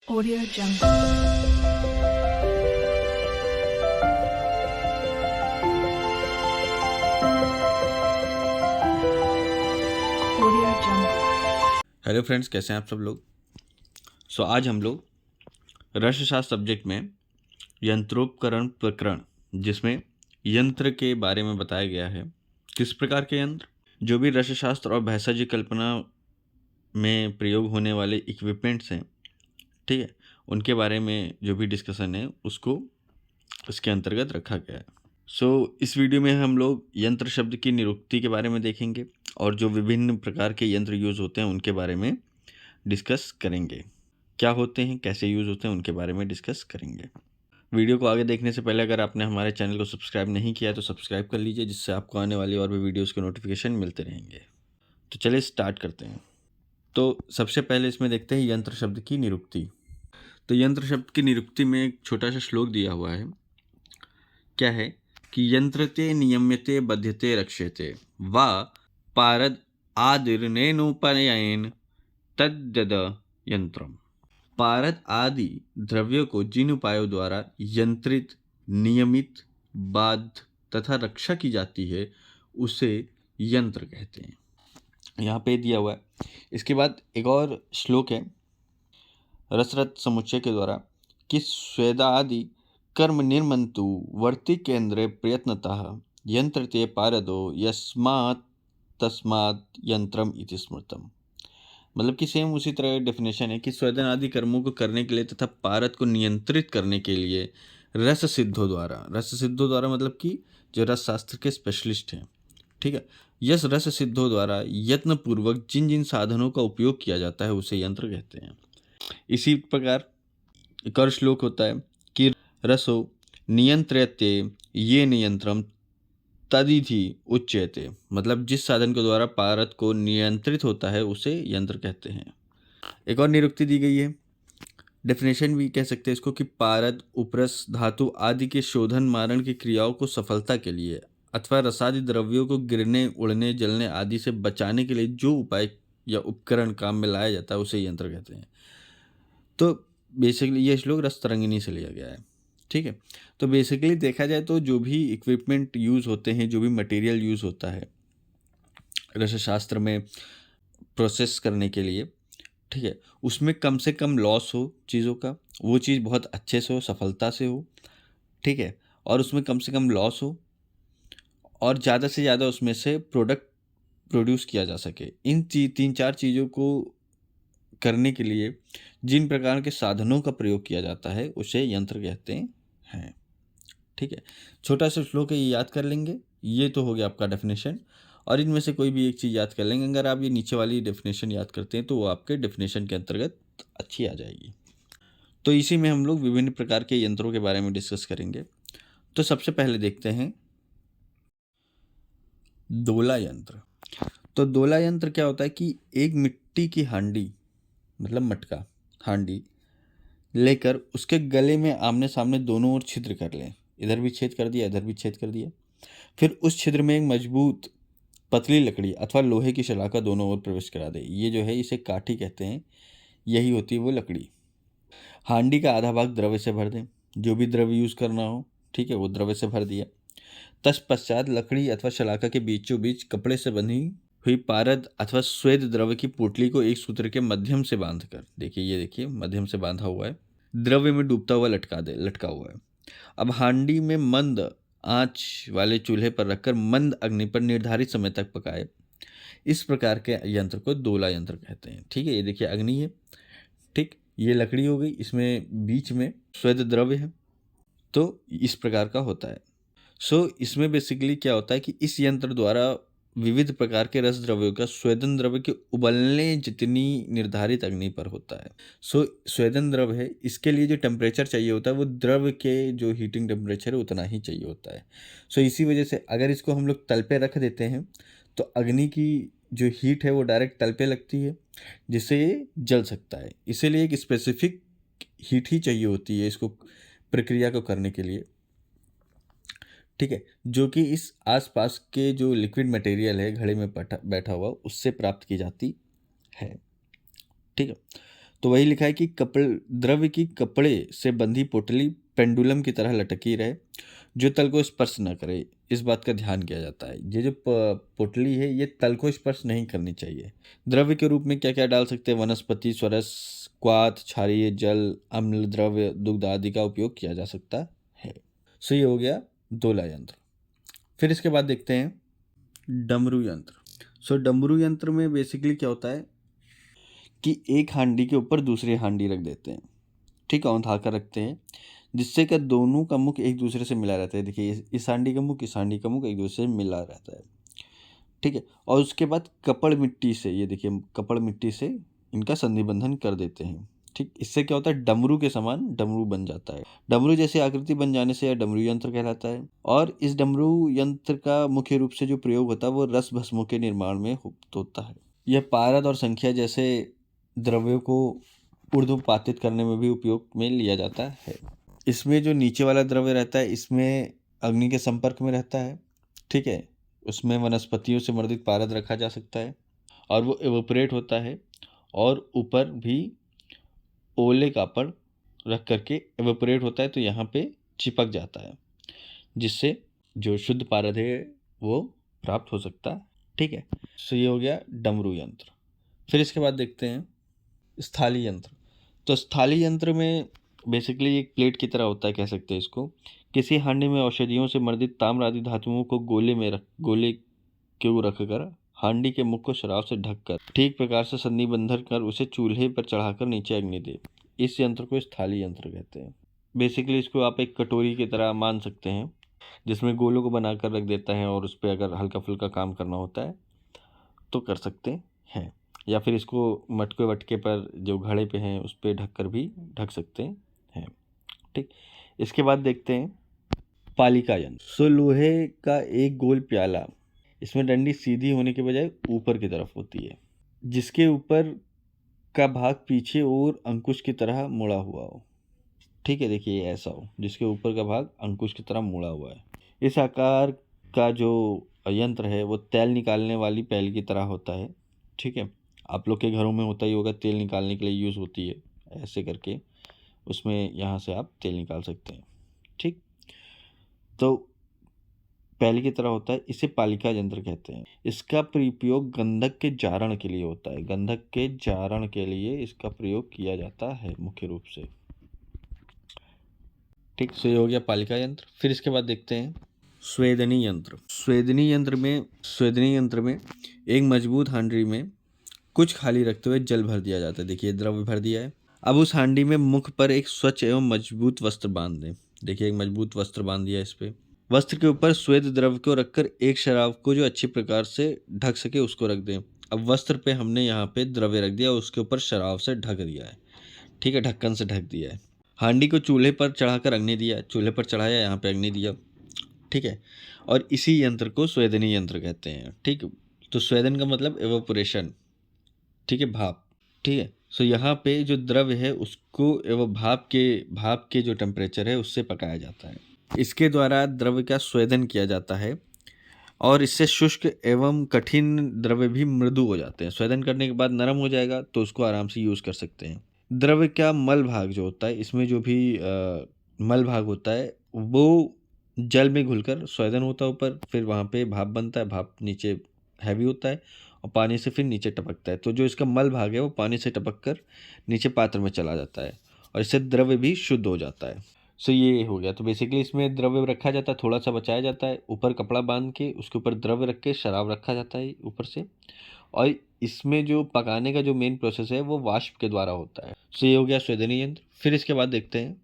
Audio Jungle. Audio Jungle. Hello friends, कैसे हैं आप सब लोग। आज हम लोग रसशास्त्र सब्जेक्ट में यंत्रोपकरण प्रकरण, जिसमें यंत्र के बारे में बताया गया है। किस प्रकार के यंत्र, जो भी रसशास्त्र और भैसाजी कल्पना में प्रयोग होने वाले इक्विपमेंट्स हैं, ठीक है, उनके बारे में जो भी डिस्कशन है उसको इसके अंतर्गत रखा गया है। इस वीडियो में हम लोग यंत्र शब्द की निरुक्ति के बारे में देखेंगे और जो विभिन्न प्रकार के यंत्र यूज होते हैं उनके बारे में डिस्कस करेंगे। क्या होते हैं, कैसे यूज होते हैं, उनके बारे में डिस्कस करेंगे। वीडियो को आगे देखने से पहले अगर आपने हमारे चैनल को सब्सक्राइब नहीं किया तो सब्सक्राइब कर लीजिए, जिससे आपको आने वाली और भी वीडियोस के नोटिफिकेशन मिलते रहेंगे। तो चलिए स्टार्ट करते हैं। तो सबसे पहले इसमें देखते हैं यंत्र शब्द की निरुक्ति। तो यंत्र शब्द की निरुक्ति में एक छोटा सा श्लोक दिया हुआ है। क्या है कि यंत्रते नियम्यते बध्यते रक्ष्यते वा पारद आदिर्नेनोपनयन तद्यद यंत्रम। पारद आदि द्रव्यों को जिन उपायों द्वारा यंत्रित, नियमित, बाध्य तथा रक्षा की जाती है उसे यंत्र कहते हैं। यहाँ पे दिया हुआ है। इसके बाद एक और श्लोक है रसरत समुच्चय के द्वारा कि स्वेदादि कर्म निर्मंतु वर्ति केंद्रे प्रयत्नतः यंत्रते पारदो यस्मात् तस्मात् यंत्रम इति स्मृतम। मतलब कि सेम उसी तरह डेफिनेशन है कि स्वेदन आदि कर्मों को करने के लिए तथा पारद को नियंत्रित करने के लिए रस सिद्धों द्वारा मतलब कि जो रस शास्त्र के स्पेशलिस्ट हैं, ठीक है, यस रस सिद्धों द्वारा यत्न पूर्वक जिन जिन साधनों का उपयोग किया जाता है उसे यंत्र कहते हैं। इसी प्रकार एक और श्लोक होता है कि रसो नियंत्र्यते ये नियंत्रम तदिधि उच्यते। मतलब जिस साधन के द्वारा पारद को नियंत्रित होता है उसे यंत्र कहते हैं। एक और निरुक्ति दी गई है, डेफिनेशन भी कह सकते हैं इसको, कि पारद, उपरस, धातु आदि के शोधन मारण की क्रियाओं को सफलता के लिए अथवा रसादि द्रव्यों को गिरने, उड़ने, जलने आदि से बचाने के लिए जो उपाय या उपकरण काम में लाया जाता है उसे यंत्र कहते हैं। तो बेसिकली ये श्लोक रस तरंगिणी से लिया गया है, ठीक है। तो बेसिकली देखा जाए तो जो भी इक्विपमेंट यूज़ होते हैं, जो भी मटेरियल यूज़ होता है रसशास्त्र में प्रोसेस करने के लिए, ठीक है, उसमें कम से कम लॉस हो चीज़ों का, वो चीज़ बहुत अच्छे से हो, सफलता से हो, ठीक है, और उसमें कम से कम लॉस हो और ज़्यादा से ज़्यादा उसमें से प्रोडक्ट प्रोड्यूस किया जा सके। इन तीन चार चीज़ों को करने के लिए जिन प्रकार के साधनों का प्रयोग किया जाता है उसे यंत्र कहते हैं, ठीक है। छोटा सा श्लोक है, ये याद कर लेंगे। ये तो हो गया आपका डेफिनेशन, और इनमें से कोई भी एक चीज़ याद कर लेंगे। अगर आप ये नीचे वाली डेफिनेशन याद करते हैं तो वो आपके डेफिनेशन के अंतर्गत अच्छी आ जाएगी। तो इसी में हम लोग विभिन्न प्रकार के यंत्रों के बारे में डिस्कस करेंगे। तो सबसे पहले देखते हैं दोला यंत्र। तो दोला यंत्र क्या होता है कि एक मिट्टी की हांडी, मतलब मटका, हांडी लेकर उसके गले में आमने सामने दोनों ओर छिद्र कर लें। इधर भी छेद कर दिया, इधर भी छेद कर दिया। फिर उस छिद्र में एक मजबूत पतली लकड़ी अथवा लोहे की शलाका दोनों ओर प्रवेश करा दे। ये जो है इसे काठी कहते हैं। यही होती है वो लकड़ी। हांडी का आधा भाग द्रव्य से भर दें, जो भी द्रव्य यूज करना हो, ठीक है, वो द्रव्य से भर दिया। तत्पश्चात लकड़ी अथवा शलाका के बीचों बीच कपड़े से बंधी हुई पारद अथवा स्वेद द्रव्य की पोटली को एक सूत्र के मध्यम से बांधकर, देखिए ये देखिए मध्यम से बांधा हुआ है, द्रव्य में डूबता हुआ लटका हुआ है। अब हांडी में मंद आंच वाले चूल्हे पर रखकर मंद अग्नि पर निर्धारित समय तक पकाए। इस प्रकार के यंत्र को दोला यंत्र कहते हैं, ठीक है। ये देखिए अग्नि है, ठीक, ये लकड़ी हो गई, इसमें बीच में स्वेद द्रव्य है, तो इस प्रकार का होता है। इसमें बेसिकली क्या होता है कि इस यंत्र द्वारा विविध प्रकार के रस द्रव्यों का स्वेदन द्रव्य के उबलने जितनी निर्धारित अग्नि पर होता है। स्वेदन द्रव्य है, इसके लिए जो टेम्परेचर चाहिए होता है वो द्रव्य के जो हीटिंग टेम्परेचर है उतना ही चाहिए होता है। इसी वजह से अगर इसको हम लोग तल पे रख देते हैं तो अग्नि की जो हीट है वो डायरेक्ट तल पे लगती है, जिससे ये जल सकता है। इसीलिए एक स्पेसिफिक हीट ही चाहिए होती है इसको प्रक्रिया को करने के लिए, ठीक है, जो कि इस आसपास के जो लिक्विड मटेरियल है घड़े में बैठा हुआ उससे प्राप्त की जाती है, ठीक है। तो वही लिखा है कि द्रव्य की कपड़े से बंधी पोटली पेंडुलम की तरह लटकी रहे, जो तल को स्पर्श न करे। इस बात का ध्यान किया जाता है। ये जो पोटली है ये तल को स्पर्श नहीं करनी चाहिए। द्रव्य के रूप में क्या क्या डाल सकते हैं? वनस्पति स्वरस, क्वाथ, क्षारीय जल, अम्ल द्रव्य, दुग्ध आदि का उपयोग किया जा सकता है। सो ये हो गया दोला यंत्र। फिर इसके बाद देखते हैं डमरू यंत्र। सो डमरू यंत्र में बेसिकली क्या होता है कि एक हांडी के ऊपर दूसरी हांडी रख देते हैं, ठीक है, औंधा कर रखते हैं, जिससे कि दोनों का मुख एक दूसरे से मिला रहता है। देखिए इस हांडी का मुख, इस हांडी का मुख एक दूसरे से मिला रहता है, ठीक है। और उसके बाद कपड़ मिट्टी से, ये देखिए कपड़ मिट्टी से इनका संधि बंधन कर देते हैं, ठीक। इससे क्या होता है, डमरू के समान डमरू बन जाता है। डमरू जैसी आकृति बन जाने से यह डमरू यंत्र कहलाता है। और इस डमरू यंत्र का मुख्य रूप से जो प्रयोग होता है वो रस भस्मों के निर्माण में होता है। यह पारद और संख्या जैसे द्रव्यों को ऊर्ध्वपातित करने में भी उपयोग में लिया जाता है। इसमें जो नीचे वाला द्रव्य रहता है इसमें अग्नि के संपर्क में रहता है, ठीक है। उसमें वनस्पतियों से मर्दित पारद रखा जा सकता है और वो एवोपरेट होता है, और ऊपर भी ओले कापड़ रख करके एवोपरेट होता है, तो यहाँ पे चिपक जाता है, जिससे जो शुद्ध पारद है वो प्राप्त हो सकता है, ठीक है। सो ये हो गया डमरू यंत्र। फिर इसके बाद देखते हैं स्थाली यंत्र। तो स्थाली यंत्र में बेसिकली एक प्लेट की तरह होता है, कह सकते हैं इसको। किसी हांडी में औषधियों से मर्दित ताम्र आदि धातुओं को गोले क्यों रखकर हांडी के मुख को शराब से ढककर ठीक प्रकार से संधि बंधन कर उसे चूल्हे पर चढ़ाकर नीचे अग्नि दे, इस यंत्र को स्थाली यंत्र कहते हैं। बेसिकली इसको आप एक कटोरी की तरह मान सकते हैं, जिसमें गोलों को बनाकर रख देता है, और उस पर अगर हल्का फुल्का काम करना होता है तो कर सकते हैं, या फिर इसको मटके वटके पर जो घड़े पे हैं उस पर ढक कर भी ढक सकते हैं, ठीक। इसके बाद देखते हैं पालिका यंत्र। सो लोहे का एक गोल प्याला, इसमें डंडी सीधी होने के बजाय ऊपर की तरफ होती है, जिसके ऊपर का भाग पीछे और अंकुश की तरह मुड़ा हुआ हो, ठीक है। देखिए ऐसा हो जिसके ऊपर का भाग अंकुश की तरह मुड़ा हुआ है। इस आकार का जो यंत्र है वो तेल निकालने वाली पैल की तरह होता है, ठीक है। आप लोग के घरों में होता ही होगा, तेल निकालने के लिए यूज़ होती है, ऐसे करके उसमें यहाँ से आप तेल निकाल सकते हैं, ठीक। तो पैल की तरह होता है, इसे पालिका यंत्र कहते हैं। इसका प्रयोग गंधक के जारण के लिए होता है, गंधक के जारण के लिए इसका प्रयोग किया जाता है मुख्य रूप से, ठीक। सो ये हो गया पालिका यंत्र। फिर इसके बाद देखते हैं स्वेदनी यंत्र। स्वेदनी यंत्र में एक मजबूत हांडी में कुछ खाली रखते हुए जल भर दिया जाता है। देखिए द्रव्य भर दिया है। अब उस हांडी में मुख पर एक स्वच्छ एवं मजबूत वस्त्र बांध दें। देखिए एक मजबूत वस्त्र बांध दिया इस पे। वस्त्र के ऊपर स्वेद द्रव्य को रखकर एक शराब को जो अच्छी प्रकार से ढक सके उसको रख दें। अब वस्त्र पे हमने यहाँ पे द्रव्य रख दिया, उसके ऊपर शराब से ढक दिया है, ठीक है, ढक्कन से ढक दिया है। हांडी को चूल्हे पर चढ़ाकर अग्नि दिया, चूल्हे पर चढ़ाया, यहाँ पे अग्नि दिया, ठीक है। और इसी यंत्र को स्वेदनी यंत्र कहते हैं, ठीक। तो स्वेदन का मतलब एवोपोरेशन, ठीक है, भाप, ठीक है। सो यहाँ पे जो द्रव्य है उसको एवं भाप के जो टेम्परेचर है उससे पकाया जाता है। इसके द्वारा द्रव्य का स्वेदन किया जाता है और इससे शुष्क एवं कठिन द्रव्य भी मृदु हो जाते हैं। स्वेदन करने के बाद नरम हो जाएगा तो उसको आराम से यूज़ कर सकते हैं। द्रव्य का मल भाग जो होता है, इसमें जो भी मल भाग होता है वो जल में घुलकर स्वेदन होता है ऊपर, फिर वहाँ पे भाप बनता है, भाप नीचे हैवी होता है और पानी से फिर नीचे टपकता है। तो जो इसका मल भाग है वो पानी से टपक कर नीचे पात्र में चला जाता है और इससे द्रव्य भी शुद्ध हो जाता है। सो ये हो गया। तो बेसिकली इसमें द्रव्य रखा जाता है, थोड़ा सा बचाया जाता है, ऊपर कपड़ा बांध के उसके ऊपर द्रव्य रख के शराब रखा जाता है ऊपर से, और इसमें जो पकाने का जो मेन प्रोसेस है वो वाष्प के द्वारा होता है। सो ये हो गया स्वेदनी यंत्र। फिर इसके बाद देखते हैं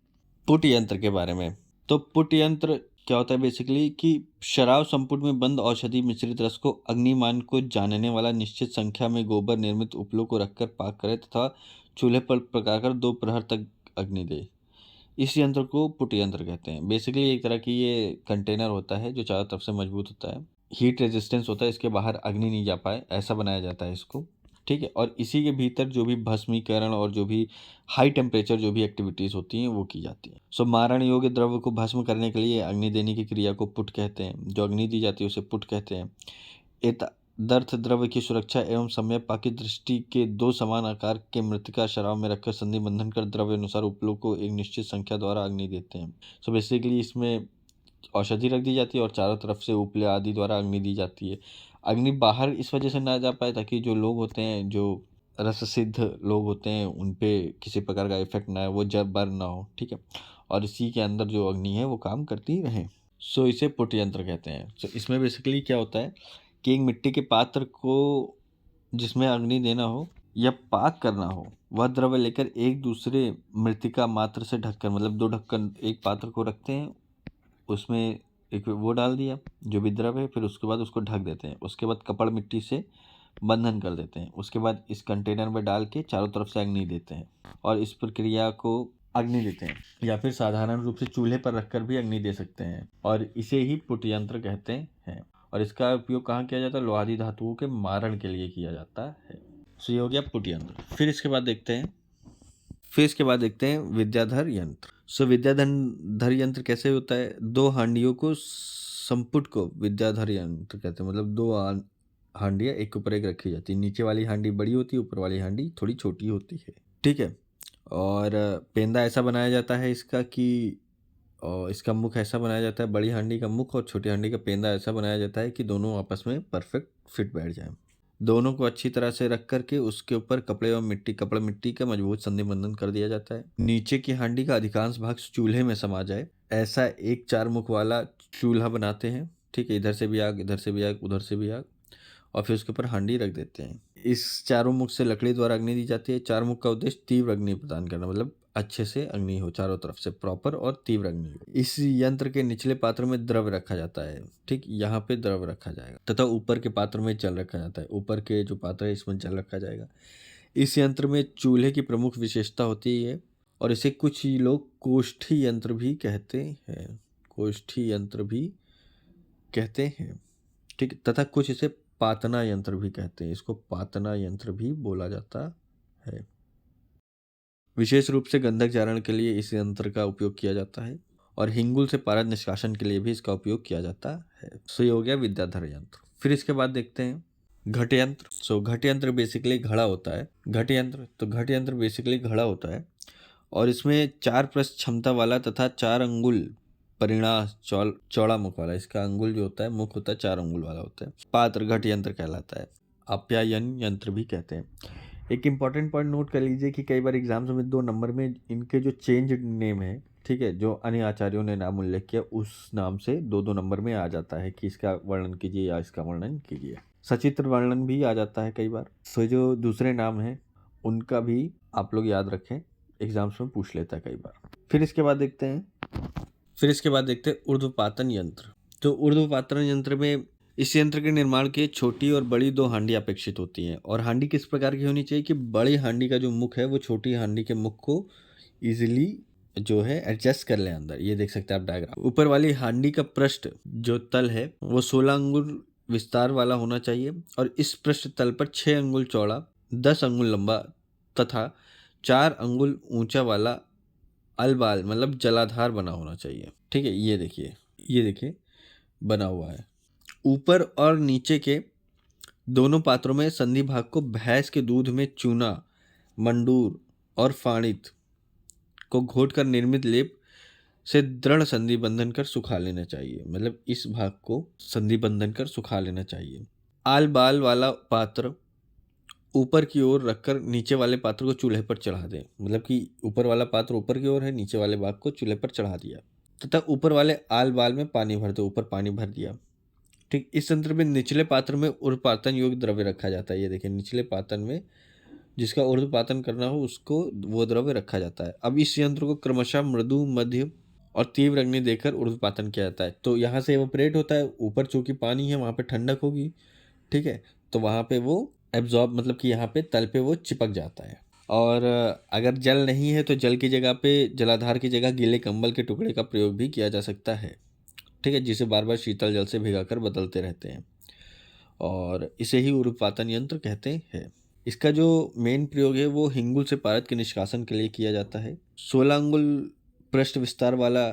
पुट यंत्र के बारे में। तो पुट यंत्र क्या होता है बेसिकली कि शराब संपुट में बंद औषधि मिश्रित रस को अग्निमान को जानने वाला निश्चित संख्या में गोबर निर्मित उपलों को रखकर पाक करे तथा चूल्हे पर पकाकर 2 प्रहर तक अग्नि दे। इस यंत्र को पुट यंत्र कहते हैं। बेसिकली एक तरह की ये कंटेनर होता है जो चारों तरफ से मजबूत होता है, हीट रेजिस्टेंस होता है, इसके बाहर अग्नि नहीं जा पाए ऐसा बनाया जाता है इसको, ठीक है। और इसी के भीतर जो भी भस्मीकरण और जो भी हाई टेम्परेचर जो भी एक्टिविटीज़ होती हैं वो की जाती हैं। सो मारण योग्य द्रव्य को भस्म करने के लिए अग्नि देने की क्रिया को पुट कहते हैं। जो अग्नि दी जाती है उसे पुट कहते हैं। दर्थ द्रव्य की सुरक्षा एवं सम्यक की दृष्टि के दो समान आकार के मृतिका शराब में रखकर संधि बंधन कर द्रव्य अनुसार उपलों को एक निश्चित संख्या द्वारा अग्नि देते हैं। सो बेसिकली इसमें औषधि रख दी जाती है और चारों तरफ से उपले आदि द्वारा अग्नि दी जाती है। अग्नि बाहर इस वजह से ना जा पाए ताकि जो लोग होते हैं, जो रस सिद्ध लोग होते हैं, उन पे किसी प्रकार का इफेक्ट ना है, वो जब बर्न ना हो, ठीक है। और इसी के अंदर जो अग्नि है वो काम करती रहे। सो इसे पुट यंत्र कहते हैं। सो इसमें बेसिकली क्या होता है कि एक मिट्टी के पात्र को जिसमें अग्नि देना हो या पाक करना हो, वह द्रव्य लेकर एक दूसरे मृतिका मात्र से ढक्कन, मतलब दो ढक्कन एक पात्र को रखते हैं, उसमें एक वो डाल दिया जो भी द्रव्य है, फिर उसके बाद उसको ढक देते हैं। उसके बाद कपड़ मिट्टी से बंधन कर देते हैं। उसके बाद इस कंटेनर में डाल के चारों तरफ से अग्नि देते हैं और इस प्रक्रिया को अग्नि देते हैं, या फिर साधारण रूप से चूल्हे पर रखकर भी अग्नि दे सकते हैं और इसे ही पुट यंत्र कहते हैं। और इसका उपयोग कहाँ किया जाता है? लोहादी धातुओं के मारण के लिए किया जाता है। सो ये हो गया पुट यंत्र। फिर इसके बाद देखते हैं विद्याधर यंत्र। सो विद्याधर यंत्र कैसे होता है? दो हांडियों को संपुट को विद्याधर यंत्र कहते हैं। मतलब दो हांडियाँ एक ऊपर एक रखी जाती है। नीचे वाली हांडी बड़ी होती है, ऊपर वाली हांडी थोड़ी छोटी होती है, ठीक है। और पेंदा ऐसा बनाया जाता है इसका कि इसका मुख ऐसा बनाया जाता है, बड़ी हांडी का मुख और छोटी हांडी का पेंदा ऐसा बनाया जाता है कि दोनों आपस में परफेक्ट फिट बैठ जाए। दोनों को अच्छी तरह से रख करके उसके ऊपर कपड़ा मिट्टी का मजबूत संधि बंधन कर दिया जाता है। नीचे की हांडी का अधिकांश भाग चूल्हे में समा जाए, ऐसा एक 4 मुख वाला चूल्हा बनाते हैं, ठीक है। इधर से भी आग, इधर से भी आग, उधर से भी आग, और फिर उसके ऊपर हांडी रख देते हैं। इस चारों मुख से लकड़ी द्वारा अग्नि दी जाती है। 4 मुख का उद्देश्य तीव्र अग्नि प्रदान करना, मतलब अच्छे से अग्नि हो, चारों तरफ से प्रॉपर और तीव्र अग्नि हो। इस यंत्र के निचले पात्र में द्रव्य रखा जाता है, ठीक, यहाँ पे द्रव्य रखा जाएगा, तथा ऊपर के पात्र में जल रखा जाता है। ऊपर के जो पात्र है इसमें जल रखा जाएगा। इस यंत्र में चूल्हे की प्रमुख विशेषता होती है और इसे कुछ ही लोग कोष्ठी यंत्र भी कहते हैं। कोष्ठी यंत्र भी कहते हैं, ठीक, तथा कुछ इसे पातना यंत्र भी कहते हैं। इसको पातना यंत्र भी बोला जाता है। विशेष रूप से गंधक जारण के लिए इस यंत्र का उपयोग किया जाता है और हिंगुल से पारद निष्कासन के लिए भी इसका उपयोग किया जाता है। सो ये हो गया विद्याधर यंत्र। फिर इसके बाद देखते हैं घट यंत्र। सो घट यंत्र बेसिकली घड़ा होता है। घट यंत्र बेसिकली घड़ा होता है और इसमें 4 पृष्ठ क्षमता वाला तथा 4 अंगुल परिणाम चौड़ा मुख वाला, इसका अंगुल जो होता है, मुख होता है 4 अंगुल वाला होता है, पात्र घट यंत्र कहलाता है। आप्यायन यंत्र भी कहते हैं। एक इंपॉर्टेंट पॉइंट नोट कर लीजिए कि कई बार एग्जाम्स में 2 नंबर में इनके जो चेंज नेम है, ठीक है, जो अन्य आचार्यों ने नाम उल्लेख किया उस नाम से 2 नंबर में आ जाता है कि इसका वर्णन कीजिए या इसका वर्णन कीजिए। सचित्र वर्णन भी आ जाता है कई बार। सो जो दूसरे नाम हैं उनका भी आप लोग याद रखें, एग्जाम्स में पूछ लेता है कई बार। फिर इसके बाद देखते हैं ऊर्ध्वपातन यंत्र। तो ऊर्ध्वपातन यंत्र में इस यंत्र के निर्माण के छोटी और बड़ी 2 हांडी अपेक्षित होती हैं। और हांडी किस प्रकार की होनी चाहिए कि बड़ी हांडी का जो मुख है वो छोटी हांडी के मुख को इजीली जो है एडजस्ट कर ले अंदर। ये देख सकते हैं आप डायग्राम। ऊपर वाली हांडी का पृष्ठ जो तल है वो 16 अंगुल विस्तार वाला होना चाहिए और इस पृष्ठ तल पर 6 अंगुल चौड़ा, 10 अंगुल लंबा तथा 4 अंगुल ऊंचा वाला अलबाल, मतलब जलाधार बना होना चाहिए, ठीक है। ये देखिए बना हुआ है। ऊपर और नीचे के दोनों पात्रों में संधि भाग को भैंस के दूध में चूना, मंडूर और फाणित को घोटकर निर्मित लेप से दृढ़ संधि बंधन कर सुखा लेना चाहिए। मतलब इस भाग को संधि बंधन कर सुखा लेना चाहिए। आल बाल वाला पात्र ऊपर की ओर रखकर नीचे वाले पात्र को चूल्हे पर चढ़ा दें। मतलब कि ऊपर वाला पात्र ऊपर की ओर है, नीचे वाले भाग को चूल्हे पर चढ़ा दिया तथा ऊपर वाले आल बाल में पानी भर दो। ऊपर पानी भर दिया, ठीक। इस यंत्र में निचले पात्र में ऊर्ध्वपातन योग्य द्रव्य रखा जाता है। ये देखिए निचले पातन में जिसका ऊर्ध्वपातन करना हो उसको वो द्रव्य रखा जाता है। अब इस यंत्र को क्रमशः मृदु, मध्य और तीव्र अग्नि देकर ऊर्ध्वपातन किया जाता है। तो यहाँ से एवोपरेट होता है, ऊपर चूंकि पानी है वहाँ पे ठंडक होगी, ठीक है, तो वहाँ पे वो एब्जॉर्ब, मतलब कि यहाँ पे तल पे वो चिपक जाता है। और अगर जल नहीं है तो जल की जगह पे, जलाधार की जगह गीले कंबल के टुकड़े का प्रयोग भी किया जा सकता है, ठीक है, जिसे बार बार शीतल जल से भिगाकर बदलते रहते हैं और इसे ही ऊर्ध्वपातन यंत्र कहते हैं। इसका जो मेन प्रयोग है वो हिंगुल से पारद के निष्कासन के लिए किया जाता है। 16 अंगुल पृष्ठ विस्तार वाला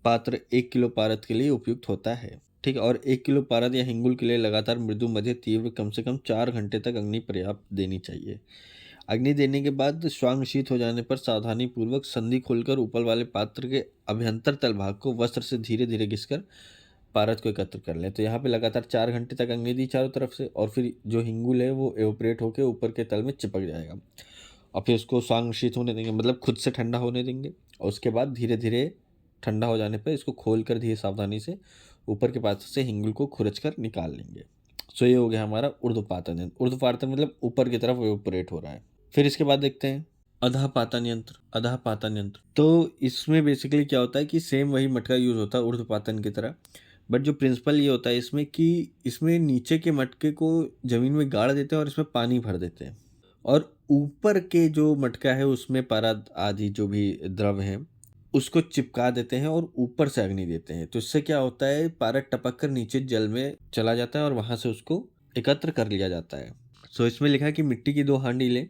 पात्र 1 किलो पारद के लिए उपयुक्त होता है। ठीक है, और 1 किलो पारद या हिंगुल के लिए लगातार मृदु मध्य तीव्र कम से कम 4 घंटे तक अग्नि पर्याप्त देनी चाहिए। अग्नि देने के बाद श्वांग शीत हो जाने पर सावधानी पूर्वक संधि खोलकर ऊपर वाले पात्र के अभ्यंतर तल भाग को वस्त्र से धीरे धीरे घिसकर पारद को एकत्र कर लें। तो यहाँ पे लगातार 4 घंटे तक अग्नि दी चारों तरफ से, और फिर जो हिंगुल है वो एवोपरेट होकर ऊपर के तल में चिपक जाएगा, और फिर उसको श्वांग शीत होने देंगे, मतलब खुद से ठंडा होने देंगे। और उसके बाद धीरे धीरे ठंडा हो जाने पर इसको खोल कर धीरे सावधानी से ऊपर के पात्र से हिंगुल को खुरच कर निकाल लेंगे। सो ये हो गया हमारा ऊर्ध्वपातन यंत्र। ऊर्ध्वपातन मतलब ऊपर की तरफ एवोपरेट हो रहा है। फिर इसके बाद देखते हैं अधःपातन यंत्र। अधःपातन यंत्र, तो इसमें बेसिकली क्या होता है कि सेम वही मटका यूज होता है ऊर्ध्वपातन की तरह, बट जो प्रिंसिपल ये होता है इसमें कि इसमें नीचे के मटके को जमीन में गाड़ देते हैं और इसमें पानी भर देते हैं, और ऊपर के जो मटका है उसमें पारद आदि जो भी द्रव है उसको चिपका देते हैं और ऊपर से अग्नि देते हैं। तो इससे क्या होता है, पारद टपक कर नीचे जल में चला जाता है और वहां से उसको एकत्र कर लिया जाता है। सो इसमें लिखा है कि मिट्टी की 2 हांडी लें,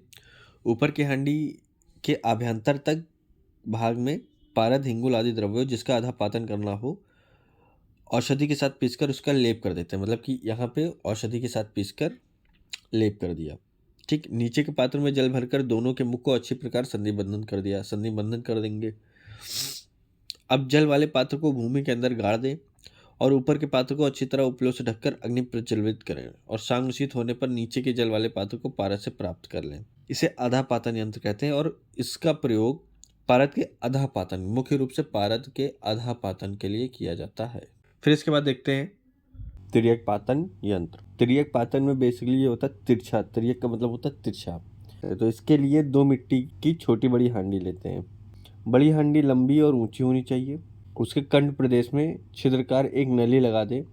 ऊपर की हांडी के आभ्यंतर तक भाग में पारद हिंगुल आदि द्रव्यों जिसका अधःपातन करना हो औषधि के साथ पीसकर उसका लेप कर देते हैं, मतलब कि यहाँ पे औषधि के साथ पीसकर लेप कर दिया। ठीक, नीचे के पात्र में जल भरकर दोनों के मुख को अच्छी प्रकार संधि बंधन कर दिया, संधि बंधन कर देंगे। अब जल वाले पात्र को भूमि के अंदर गाड़ दें और ऊपर के पात्र को अच्छी तरह उपलों से ढककर अग्नि प्रज्वलित करें, और सांगशीत होने पर नीचे के जल वाले पात्र को पारद से प्राप्त कर लें। इसे अधःपातन यंत्र कहते हैं, और इसका प्रयोग पारद के अधःपातन, मुख्य रूप से पारद के अधःपातन के लिए किया जाता है। फिर इसके बाद देखते हैं तिर्यक पातन यंत्र। तिर्यक पातन में बेसिकली ये होता है तिरछा, तिर्यक का मतलब होता है तिरछा। तो इसके लिए 2 मिट्टी की छोटी बड़ी हांडी लेते हैं। बड़ी हांडी लंबी और ऊंची होनी चाहिए। उसके कंठ प्रदेश में छिद्रकार एक नली लगा दें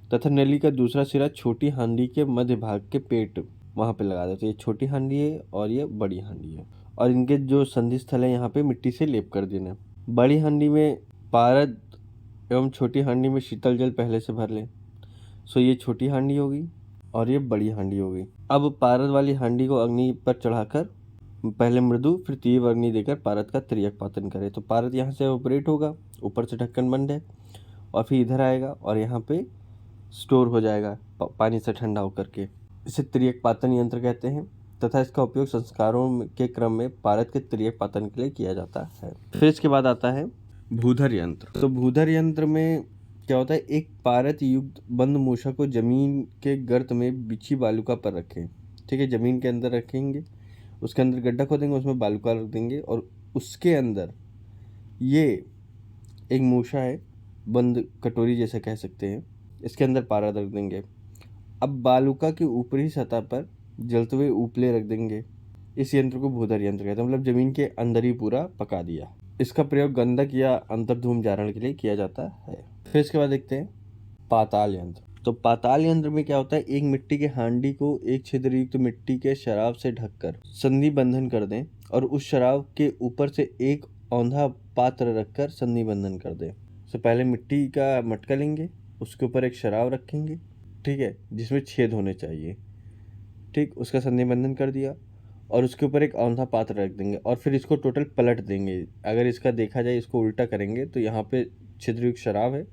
तथा नली का दूसरा सिरा छोटी हांडी के मध्य भाग के पेट वहाँ पे लगा दें। तो ये छोटी हांडी है और ये बड़ी हांडी है, और इनके जो संधि स्थल है यहाँ पे मिट्टी से लेप कर देना। बड़ी हांडी में पारद एवं छोटी हांडी में शीतल जल पहले से भर लें। सो ये छोटी हांडी होगी और ये बड़ी हांडी होगी। अब पारद वाली हांडी को अग्नि पर चढ़ाकर पहले मृदु फिर तीव्र अग्नि देकर पारद का तिर्यक पातन करें। तो पारद यहाँ से ऑपरेट होगा, ऊपर से ढक्कन बंद है, और फिर इधर आएगा और यहाँ पे स्टोर हो जाएगा पानी से ठंडा होकर के। इसे तिर्यक पातन यंत्र कहते हैं तथा इसका उपयोग संस्कारों के क्रम में पारद के तिर्यक पातन के लिए किया जाता है। फिर इसके बाद आता है भूधर यंत्र। तो भूधर यंत्र में क्या होता है, एक पारद युक्त बंद मूषा को जमीन के गर्त में बिछी बालुका पर रखें। ठीक है, जमीन के अंदर रखेंगे, उसके अंदर गड्ढा खोदेंगे, उसमें बालुका रख देंगे, और उसके अंदर ये एक मूषा है, बंद कटोरी जैसे कह सकते हैं, इसके अंदर पारद रख देंगे। अब बालुका की ऊपरी सतह पर जलते हुए उपले रख देंगे। इस यंत्र को भूधर यंत्र कहते हैं, मतलब जमीन के अंदर ही पूरा पका दिया। इसका प्रयोग गंधक या अंतर्धूम जारण के लिए किया जाता है। फिर इसके बाद देखते हैं पाताल यंत्र। तो पाताल यंत्र में क्या होता है, एक मिट्टी के हांडी को एक छिद्र युक्त मिट्टी के शराब से ढककर संधि बंधन कर दें, और उस शराब के ऊपर से एक औंधा पात्र रखकर संधि बंधन कर दें। तो पहले मिट्टी का मटका लेंगे, उसके ऊपर एक शराब रखेंगे, ठीक है, जिसमें छेद होने चाहिए। ठीक, उसका संधि बंधन कर दिया और उसके ऊपर एक औंधा पात्र रख देंगे, और फिर इसको टोटल पलट देंगे। अगर इसका देखा जाए, इसको उल्टा करेंगे तो यहाँ पे छिद्रयुक्त शराब है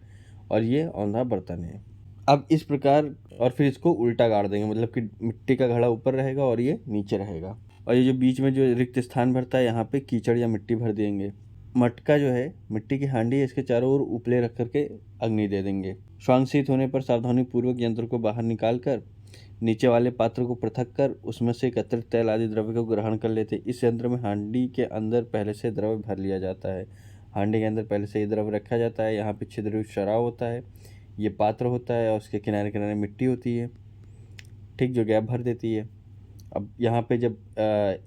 और ये औंधा बर्तन है। अब इस प्रकार, और फिर इसको उल्टा गाड़ देंगे, मतलब कि मिट्टी का घड़ा ऊपर रहेगा और ये नीचे रहेगा, और ये जो बीच में जो रिक्त स्थान भरता है यहाँ पे कीचड़ या मिट्टी भर देंगे। मटका जो है, मिट्टी की हांडी है, इसके चारों ओर उपले रख करके अग्नि दे देंगे। श्वांगशीत होने पर सावधानी पूर्वक यंत्र को बाहर निकाल कर नीचे वाले पात्र को पृथक कर उसमें से एकत्रित तेल आदि द्रव्य को ग्रहण कर लेते। इस यंत्र में हांडी के अंदर पहले से द्रव्य भर लिया जाता है। हांडी के अंदर पहले से ही द्रव्य रखा जाता है। यहाँ पे छिद्रयुक्त शराब होता है, ये पात्र होता है, और उसके किनारे किनारे मिट्टी होती है, ठीक, जो गैप भर देती है। अब यहाँ पे जब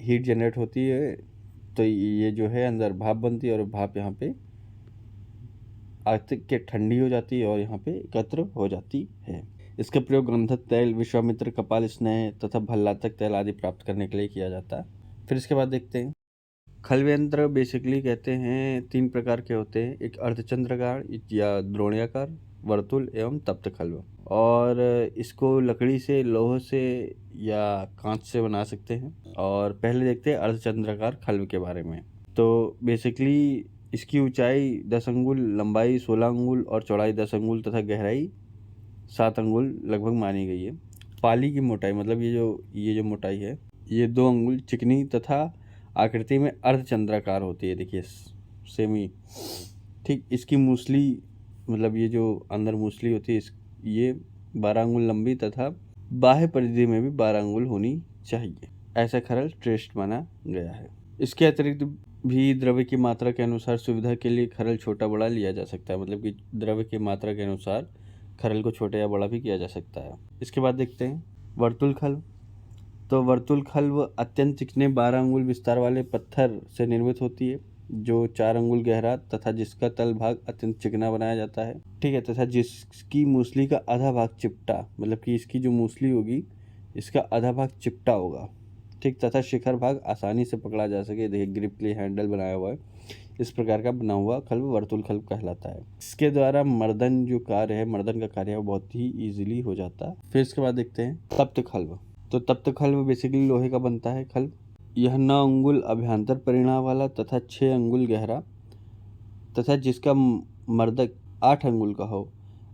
हीट जनरेट होती है तो ये जो है अंदर भाप बनती है, और भाप यहाँ पे आग के ठंडी हो जाती है और यहाँ पे एकत्र हो जाती है। इसका प्रयोग गंधक तेल, विश्वामित्र कपाल स्नेह तथा भल्लातक तेल आदि प्राप्त करने के लिए किया जाता है। फिर इसके बाद देखते हैं खल्व यंत्र। बेसिकली कहते हैं 3 प्रकार के होते हैं, एक अर्धचंद्राकार या द्रोणियाकार, वर्तुल एवं तप्त खल्व। और इसको लकड़ी से, लोह से या कांच से बना सकते हैं। और पहले देखते हैं अर्धचंद्राकार खल्व के बारे में। तो बेसिकली इसकी ऊंचाई 10 अंगुल, लंबाई 16 अंगुल और चौड़ाई 10 अंगुल तथा गहराई 7 अंगुल लगभग मानी गई है। पाली की मोटाई मतलब ये जो मोटाई है ये 2 अंगुल चिकनी तथा आकृति में अर्धचंद्राकार होती है। देखिए सेमी ठीक। इसकी मूसली मतलब ये जो अंदर मूसली होती है ये 12 अंगुल लंबी तथा बाह्य परिधि में भी 12 अंगुल होनी चाहिए। ऐसा खरल श्रेष्ठ माना गया है। इसके अतिरिक्त भी द्रव्य की मात्रा के अनुसार सुविधा के लिए खरल छोटा बड़ा लिया जा सकता है। मतलब कि द्रव्य की मात्रा के अनुसार खरल को छोटा या बड़ा भी किया जा सकता है। इसके बाद देखते हैं वर्तुल खल्व। तो वर्तुल खल्व अत्यंत चिकने 12 अंगुल विस्तार वाले पत्थर से निर्मित होती है जो 4 अंगुल गहरा तथा जिसका तल भाग अत्यंत चिकना बनाया जाता है। ठीक है। तथा जिसकी मूसली का आधा भाग चिपटा मतलब कि इसकी जो मूसली होगी इसका आधा भाग चिपटा होगा। ठीक। तथा शिखर भाग आसानी से पकड़ा जा सके। देखिए ग्रिप के लिए हैंडल बनाया हुआ है। इस प्रकार का बना हुआ खल्व वर्तुल खल्व कहलाता है। इसके द्वारा मर्दन जो कार्य है मर्दन का कार्य है वो बहुत ही इजीली हो जाता है। फिर इसके बाद देखते हैं तप्त खल्व। तो तप्त खल्व बेसिकली लोहे का बनता है खल्व। यह 9 अंगुल अभ्यंतर परिणाम वाला तथा 6 अंगुल गहरा तथा जिसका मर्दक 8 अंगुल का हो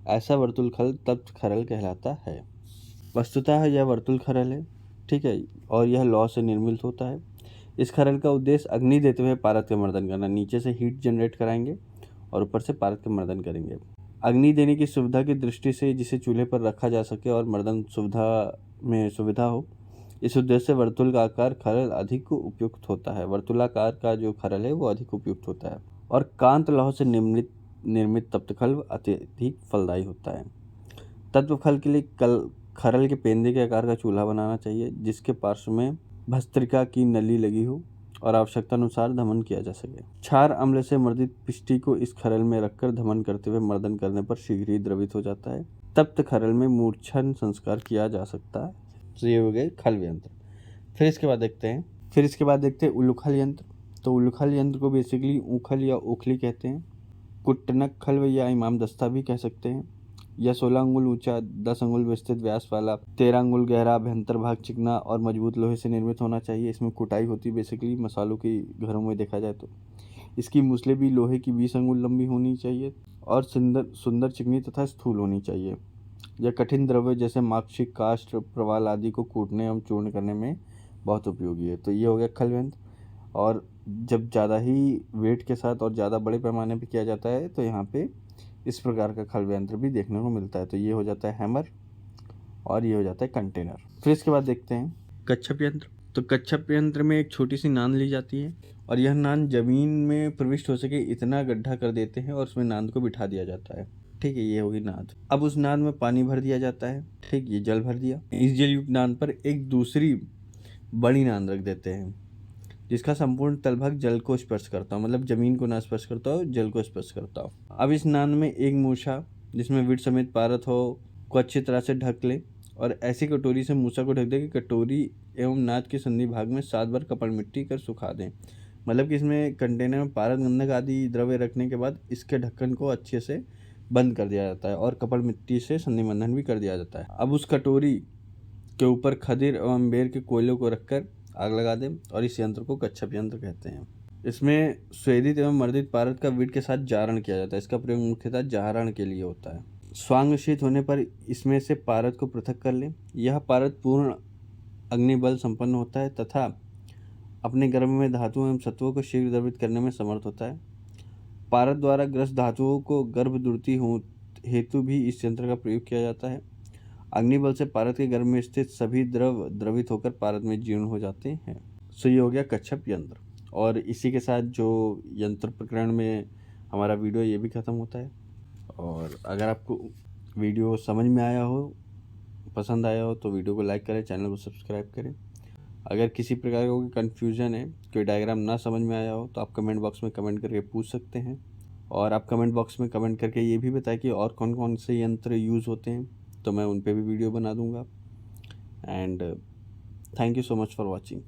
ऐसा वर्तुल खल्व तप्त खरल कहलाता है। वस्तुतः यह वर्तुल खरल है। ठीक है। और यह लौह से निर्मित होता है। इस खरल का उद्देश्य अग्नि देते हुए पारद का मर्दन करना। नीचे से हीट जनरेट कराएंगे और ऊपर से पारद का मर्दन करेंगे। अग्नि देने की सुविधा की दृष्टि से जिसे चूल्हे पर रखा जा सके और मर्दन सुविधा हो इस उद्देश्य से वर्तुल का आकार खरल अधिक उपयुक्त होता है। वर्तुलाकार का जो खरल है वो अधिक उपयुक्त होता है। और कांत लौह से निर्मित तप्त खल्व अत्यधिक फलदायी होता है। तत्व खल के लिए खरल के पेंदे के आकार का चूल्हा बनाना चाहिए जिसके पार्श्व में भस्त्रिका की नली लगी हो और आवश्यकता अनुसार धमन किया जा सके। क्षार अम्ल से मर्दित पिष्टी को इस खरल में रखकर धमन करते हुए मर्दन करने पर शीघ्र ही द्रवित हो जाता है। तप्त खरल में मूर्छन संस्कार किया जा सकता है। तो ये हो गए खल्व यंत्र। फिर इसके बाद देखते हैं उलूखल यंत्र। तो उलूखल यंत्र को बेसिकली ऊखल या ओखली कहते हैं। कुट्टनक खल्व या इमाम दस्ता भी कह सकते हैं। यह 16 अंगुल ऊंचा 10 अंगुल विस्तृत व्यास वाला 13 अंगुल गहरा अभ्यंतर भाग चिकना और मजबूत लोहे से निर्मित होना चाहिए। इसमें कुटाई होती है बेसिकली मसालों की घरों में देखा जाए तो। इसकी मूसलें भी लोहे की 20 अंगुल लंबी होनी चाहिए और सुंदर चिकनी तथा स्थूल होनी चाहिए। यह कठिन द्रव्य जैसे माक्षिक काष्ठ प्रवाल आदि को कूटने एवं चूर्ण करने में बहुत उपयोगी है। तो ये हो गया खल्व यंत्र। और जब ज़्यादा ही वेट के साथ और ज़्यादा बड़े पैमाने पर किया जाता है तो यहाँ पे इस प्रकार का खल्व यंत्र भी देखने को मिलता है। तो ये हो जाता है हैमर और ये हो जाता है कंटेनर। फिर इसके बाद देखते हैं कच्छप यंत्र। तो कच्छप यंत्र में एक छोटी सी नांद ली जाती है और यह नांद जमीन में प्रविष्ट हो सके इतना गड्ढा कर देते हैं और उसमें नांद को बिठा दिया जाता है। ठीक है। ये होगी नांद। अब उस नांद में पानी भर दिया जाता है। ठीक। ये जल भर दिया। इस जलयुक्त नांद पर एक दूसरी बड़ी नांद रख देते हैं जिसका संपूर्ण तलभाग जल को स्पर्श करता हो। मतलब जमीन को ना स्पर्श करता हो जल को स्पर्श करता हो। अब इस नांद में एक मूसा जिसमें विट समेत पारत हो को अच्छी तरह से ढक ले और ऐसी कटोरी से मूसा को ढक दे कि कटोरी एवं नाद के संधि भाग में 7 बार कपड़ मिट्टी कर सुखा दें। मतलब कि इसमें कंटेनर में पारद गंधक आदि द्रव्य रखने के बाद इसके ढक्कन को अच्छे से बंद कर दिया जाता है और कपड़ मिट्टी से संधि बंधन भी कर दिया जाता है। अब उस कटोरी के ऊपर खदिर एवं बेर के कोयलों को रखकर आग लगा दें और इस यंत्र को कच्छप यंत्र कहते हैं। इसमें स्वेदित एवं मर्दित पारद का विट के साथ जारण किया जाता है। इसका प्रयोग मुख्यतः जारण के लिए होता है। स्वांग शीत होने पर इसमें से पारद को पृथक कर लें। यह पारद पूर्ण अग्निबल संपन्न होता है तथा अपने गर्भ में धातुओं एवं सत्वों को शीघ्र द्रवित करने में समर्थ होता है। पारद द्वारा ग्रस्त धातुओं को गर्भ दुर्ति हेतु भी इस यंत्र का प्रयोग किया जाता है। अग्निबल से पारद के गर्भ में स्थित सभी द्रव द्रवित होकर पारद में जीर्ण हो जाते हैं। सो ये हो गया कच्छप यंत्र। और इसी के साथ जो यंत्र प्रकरण में हमारा वीडियो ये भी ख़त्म होता है। और अगर आपको वीडियो समझ में आया हो पसंद आया हो तो वीडियो को लाइक करें, चैनल को सब्सक्राइब करें। अगर किसी प्रकार का कोई कन्फ्यूज़न है, कोई डायग्राम ना समझ में आया हो तो आप कमेंट बॉक्स में कमेंट करके पूछ सकते हैं। और आप कमेंट बॉक्स में कमेंट करके ये भी बताएं कि और कौन कौन से यंत्र यूज़ होते हैं तो मैं उन पे भी वीडियो बना दूंगा। And thank you so much for watching.